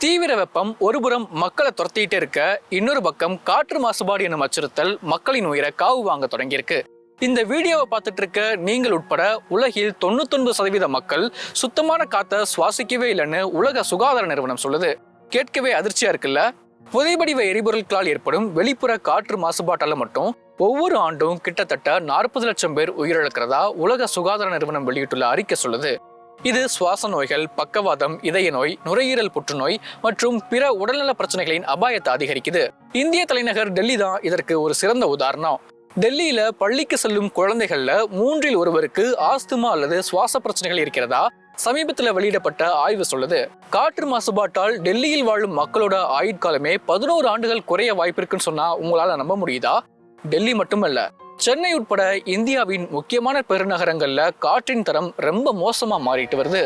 தீவிர வெப்பம் ஒருபுறம் மக்களை துரத்திட்டே இருக்க, இன்னொரு பக்கம் காற்று மாசுபாடு எனும் அச்சுறுத்தல் மக்களின் உயிரை காவு வாங்க தொடங்கியிருக்கு. இந்த வீடியோவை பார்த்துட்டு இருக்க நீங்கள் உட்பட உலகில் 99% மக்கள் சுத்தமான காத்தை சுவாசிக்கவே இல்லைன்னு உலக சுகாதார நிறுவனம் சொல்லுது. கேட்கவே அதிர்ச்சியா இருக்குல்ல? புதைபடிவ எரிபொருட்களால் ஏற்படும் வெளிப்புற காற்று மாசுபாட்டால மட்டும் ஒவ்வொரு ஆண்டும் கிட்டத்தட்ட 40 லட்சம் பேர் உயிரிழக்கிறதா உலக சுகாதார நிறுவனம் வெளியிட்டுள்ள அறிக்கை சொல்லுது. இது சுவாச நோய்கள், பக்கவாதம், இதய நோய், நுரையீரல் புற்றுநோய் மற்றும் பிற உடல்நல பிரச்சனைகளின் அபாயத்தை அதிகரிக்குது. இந்திய தலைநகர் டெல்லி தான் இதற்கு ஒரு சிறந்த உதாரணம். டெல்லியில பள்ளிக்கு செல்லும் குழந்தைகள்ல 3 ஒருவருக்கு ஆஸ்துமா அல்லது சுவாச பிரச்சனைகள் இருக்கிறதா சமீபத்துல வெளியிடப்பட்ட ஆய்வு சொல்லுது. காற்று மாசுபாட்டால் டெல்லியில் வாழும் மக்களோட ஆயுட்காலமே 11 ஆண்டுகள் குறைய வாய்ப்பு இருக்குன்னு சொன்னா உங்களால நம்ப முடியுதா? டெல்லி மட்டுமல்ல, சென்னை உட்பட இந்தியாவின் முக்கியமான பெருநகரங்கள்ல காற்றின் தரம் ரொம்ப மோசமா மாறிட்டு வருது.